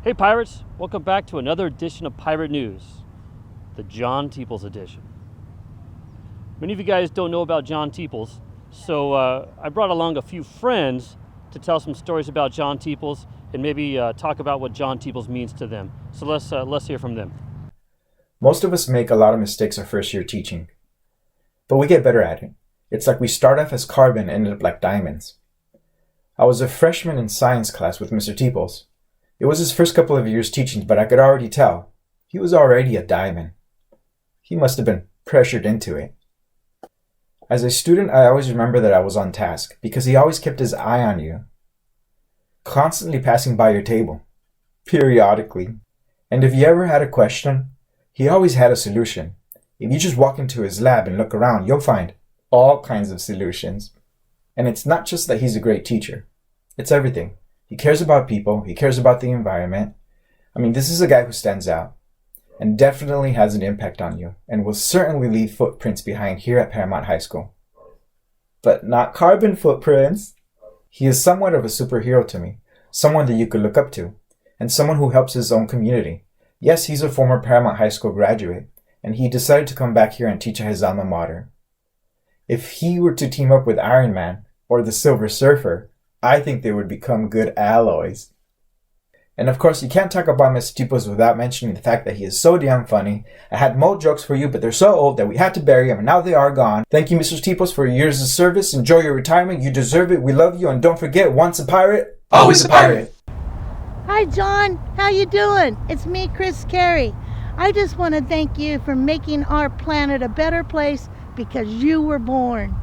Hey Pirates, welcome back to another edition of Pirate News, the John Teeples edition. Many of you guys don't know about John Teeples, so I brought along a few friends to tell some stories about John Teeples and maybe talk about what John Teeples means to them. So let's hear from them. Most of us make a lot of mistakes our first year teaching, but we get better at it. It's like we start off as carbon and end up like diamonds. I was a freshman in science class with Mr. Teeples. It was his first couple of years teaching, but I could already tell he was already a diamond. He must have been pressured into it. As a student, I always remember that I was on task because he always kept his eye on you, constantly passing by your table, periodically. And if you ever had a question, he always had a solution. If you just walk into his lab and look around, you'll find all kinds of solutions. And it's not just that he's a great teacher. It's everything. He cares about people. He cares about the environment. I mean, this is a guy who stands out and definitely has an impact on you and will certainly leave footprints behind here at Paramount High School. But not carbon footprints. He is somewhat of a superhero to me, someone that you could look up to, and someone who helps his own community. Yes, he's a former Paramount High School graduate, and he decided to come back here and teach at his alma mater. If he were to team up with Iron Man or the Silver Surfer, I think they would become good alloys. And of course, you can't talk about Mr. Teeples without mentioning the fact that he is so damn funny. I had more jokes for you, but they're so old that we had to bury them, and now they are gone. Thank you, Mr. Teeples, for your years of service. Enjoy your retirement. You deserve it. We love you, and don't forget, once a pirate, always a pirate. Hi, John. How you doing? It's me, Chris Carey. I just want to thank you for making our planet a better place because you were born.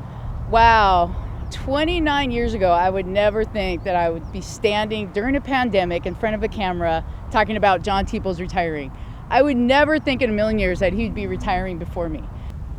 Wow. 29 years ago, I would never think that I would be standing during a pandemic in front of a camera talking about John Teeples retiring. I would never think in a million years that he'd be retiring before me.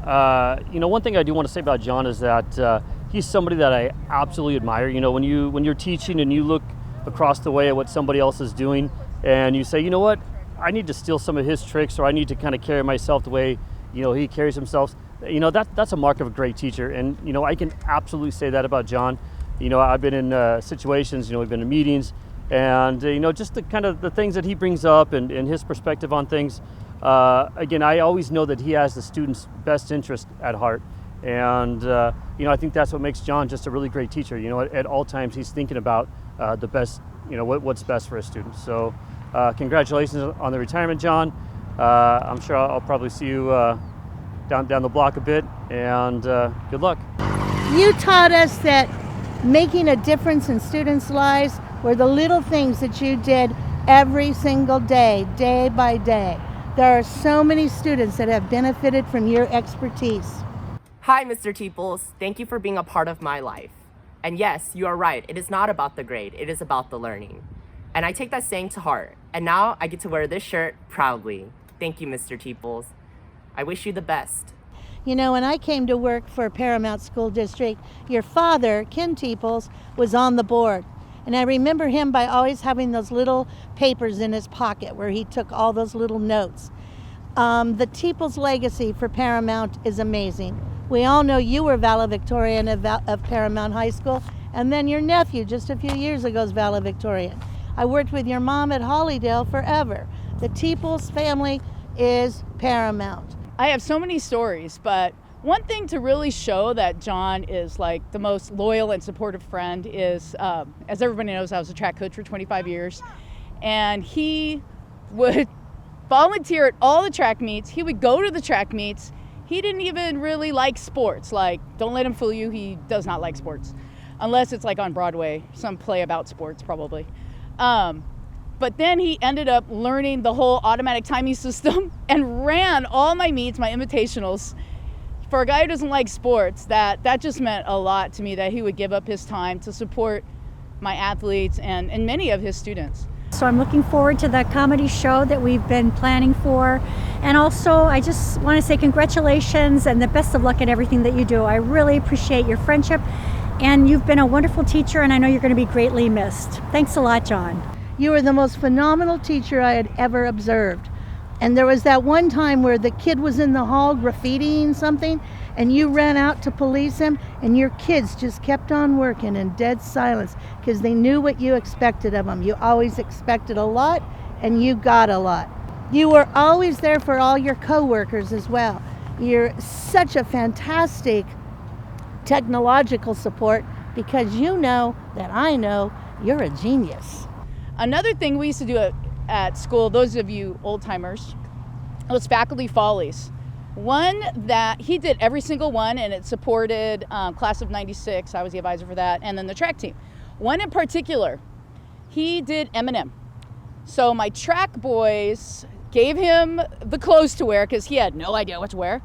One thing I do want to say about John is that he's somebody that I absolutely admire. You know, when you're teaching and you look across the way at what somebody else is doing and you say, you know what, I need to steal some of his tricks, or I need to kind of carry myself the way, he carries himself. That's a mark of a great teacher, and I can absolutely say that about John. I've been in situations, we've been in meetings, and just the kind of the things that he brings up and his perspective on things. Again, I always know that he has the students' best interest at heart, and I think that's what makes John just a really great teacher. At all times he's thinking about the best, what's best for his students. So congratulations on the retirement, John. I'm sure I'll probably see you down the block a bit, and good luck. You taught us that making a difference in students' lives were the little things that you did every single day, day by day. There are so many students that have benefited from your expertise. Hi, Mr. Teeples. Thank you for being a part of my life. And yes, you are right. It is not about the grade. It is about the learning. And I take that saying to heart. And now I get to wear this shirt proudly. Thank you, Mr. Teeples. I wish you the best. When I came to work for Paramount School District, your father, Ken Teeples, was on the board. And I remember him by always having those little papers in his pocket where he took all those little notes. The Teeples legacy for Paramount is amazing. We all know you were valedictorian of Paramount High School, and then your nephew just a few years ago is valedictorian. I worked with your mom at Hollydale forever. The Teeples family is Paramount. I have so many stories, but one thing to really show that John is like the most loyal and supportive friend is, as everybody knows, I was a track coach for 25 years, and he would volunteer at all the track meets. He would go to the track meets. He didn't even really like sports. Like, don't let him fool you, he does not like sports. Unless it's like on Broadway, some play about sports probably. But then he ended up learning the whole automatic timing system and ran all my meets, my invitationals. For a guy who doesn't like sports, that just meant a lot to me, that he would give up his time to support my athletes and many of his students. So I'm looking forward to the comedy show that we've been planning for. And also, I just want to say congratulations and the best of luck in everything that you do. I really appreciate your friendship, and you've been a wonderful teacher, and I know you're going to be greatly missed. Thanks a lot, John. You were the most phenomenal teacher I had ever observed. And there was that one time where the kid was in the hall graffitiing something, and you ran out to police him, and your kids just kept on working in dead silence because they knew what you expected of them. You always expected a lot, and you got a lot. You were always there for all your coworkers as well. You're such a fantastic technological support because you know that I know you're a genius. Another thing we used to do at school, those of you old timers, was faculty follies. One that he did every single one, and it supported class of 96. I was the advisor for that, and then the track team. One in particular, he did Eminem. So my track boys gave him the clothes to wear because he had no idea what to wear,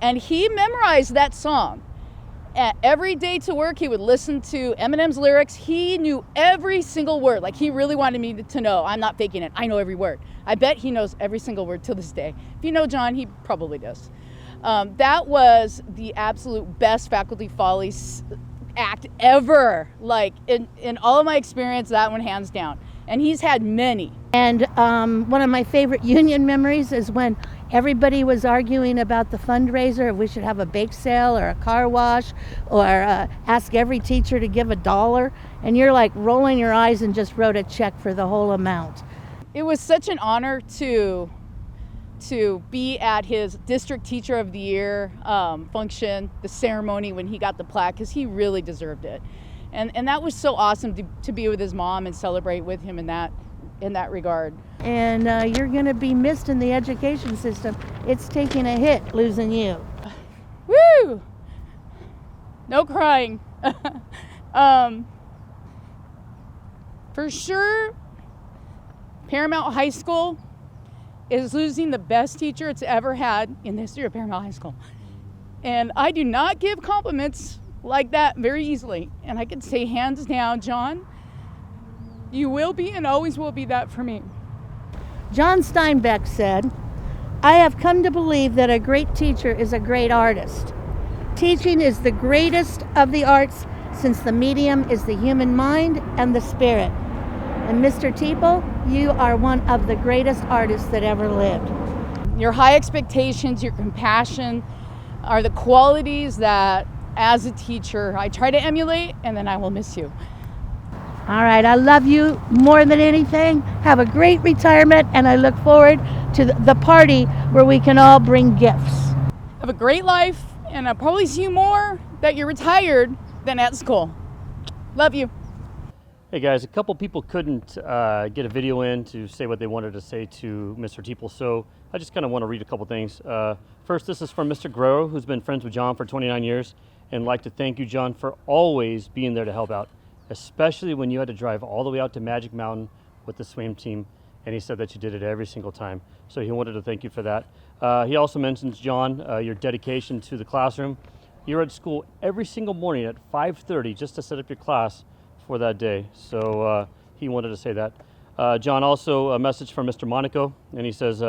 and he memorized that song. Every day to work, he would listen to Eminem's lyrics. He knew every single word. Like, he really wanted me to know. I'm not faking it. I know every word. I bet he knows every single word to this day. If you know John, he probably does. That was the absolute best faculty follies act ever. Like, in all of my experience, that one hands down. And he's had many. And one of my favorite union memories is when everybody was arguing about the fundraiser, if we should have a bake sale or a car wash or ask every teacher to give $1. And you're like rolling your eyes and just wrote a check for the whole amount. It was such an honor to be at his District Teacher of the Year function, the ceremony when he got the plaque, because he really deserved it. And that was so awesome to be with his mom and celebrate with him in that regard. And you're going to be missed in the education system. It's taking a hit losing you. Woo! No crying. For sure, Paramount High School is losing the best teacher it's ever had in the history of Paramount High School. And I do not give compliments like that very easily. And I can say hands down, John, you will be and always will be that for me. John Steinbeck said, "I have come to believe that a great teacher is a great artist. Teaching is the greatest of the arts since the medium is the human mind and the spirit. And Mr. Teeple, you are one of the greatest artists that ever lived." Your high expectations, your compassion are the qualities that, as a teacher, I try to emulate, and then I will miss you. All right, I love you more than anything. Have a great retirement, and I look forward to the party where we can all bring gifts. Have a great life, and I'll probably see you more that you're retired than at school. Love you. Hey guys, a couple people couldn't get a video in to say what they wanted to say to Mr. Teeples, so I just kind of want to read a couple things. First, this is from Mr. Guerrero, who's been friends with John for 29 years, and like to thank you, John, for always being there to help out, especially when you had to drive all the way out to Magic Mountain with the swim team, and he said that you did it every single time. So he wanted to thank you for that. He also mentions, John, your dedication to the classroom. You're at school every single morning at 5:30 just to set up your class for that day. So he wanted to say that. John, also a message from Mr. Monaco, and he says,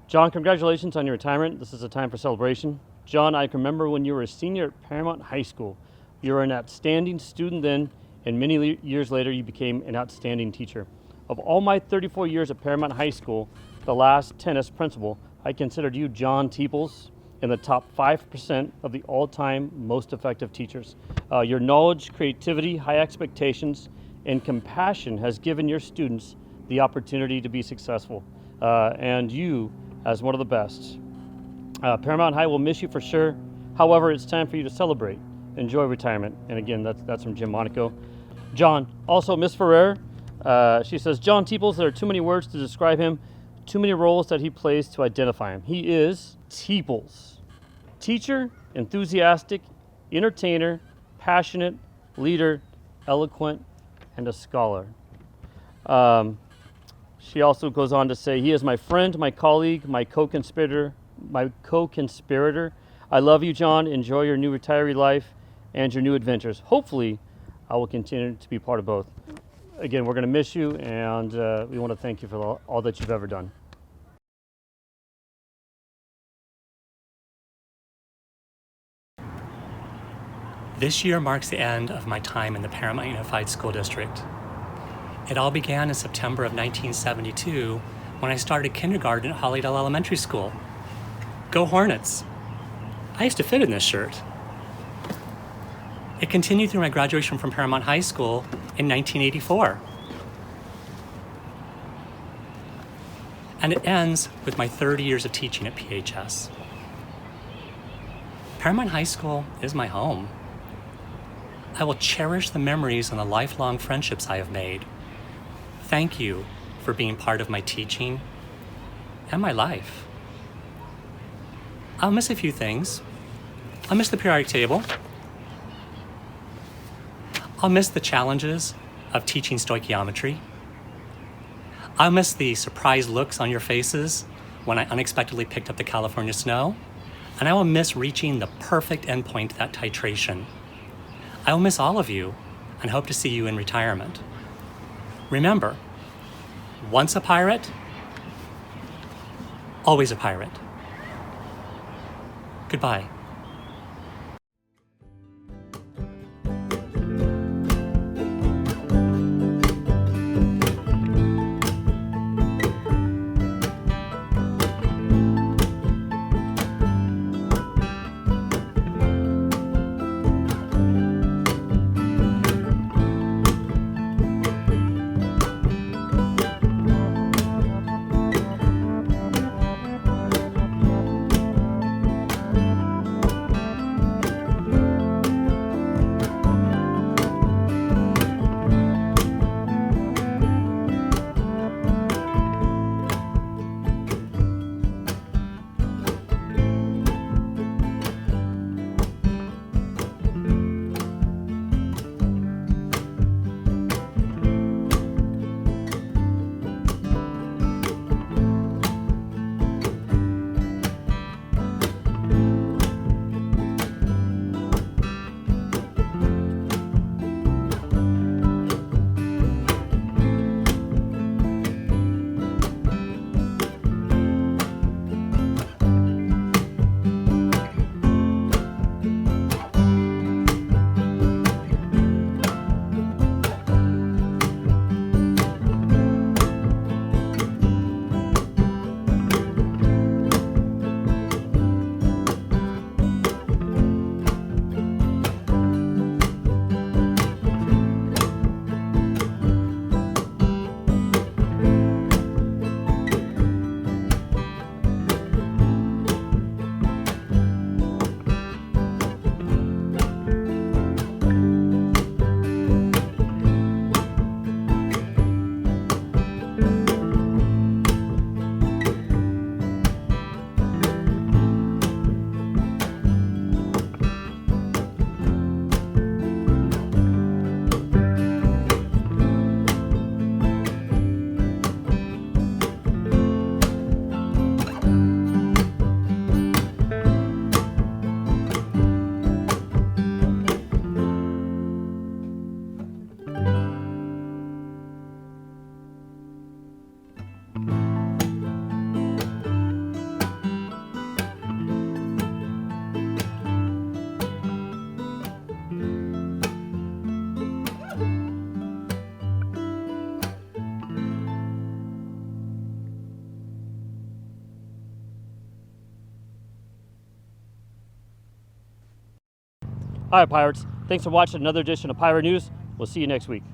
John, congratulations on your retirement. This is a time for celebration. John, I can remember when you were a senior at Paramount High School. You were an outstanding student then, and many years later you became an outstanding teacher. Of all my 34 years at Paramount High School, the last 10 as principal, I considered you, John Teeples, in the top 5% of the all-time most effective teachers. Your knowledge, creativity, high expectations, and compassion has given your students the opportunity to be successful, and you as one of the best. Paramount High will miss you for sure. However, it's time for you to celebrate. Enjoy retirement. And again, that's from Jim Monaco. John, also Miss Ferrer, she says, John Teeples, there are too many words to describe him, too many roles that he plays to identify him. He is Teeples. Teacher, enthusiastic, entertainer, passionate, leader, eloquent, and a scholar. She also goes on to say, he is my friend, my colleague, my co-conspirator. I love you, John. Enjoy your new retiree life and your new adventures. Hopefully, I will continue to be part of both. Again, we're going to miss you, and we want to thank you for all that you've ever done. This year marks the end of my time in the Paramount Unified School District. It all began in September of 1972 when I started kindergarten at Hollydale Elementary School. Go Hornets! I used to fit in this shirt. It continued through my graduation from Paramount High School in 1984. And it ends with my 30 years of teaching at PHS. Paramount High School is my home. I will cherish the memories and the lifelong friendships I have made. Thank you for being part of my teaching and my life. I'll miss a few things. I'll miss the periodic table. I'll miss the challenges of teaching stoichiometry. I'll miss the surprised looks on your faces when I unexpectedly picked up the California snow. And I will miss reaching the perfect endpoint to that titration. I will miss all of you and hope to see you in retirement. Remember, once a pirate, always a pirate. Goodbye. All right, Pirates. Thanks for watching another edition of Pirate News. We'll see you next week.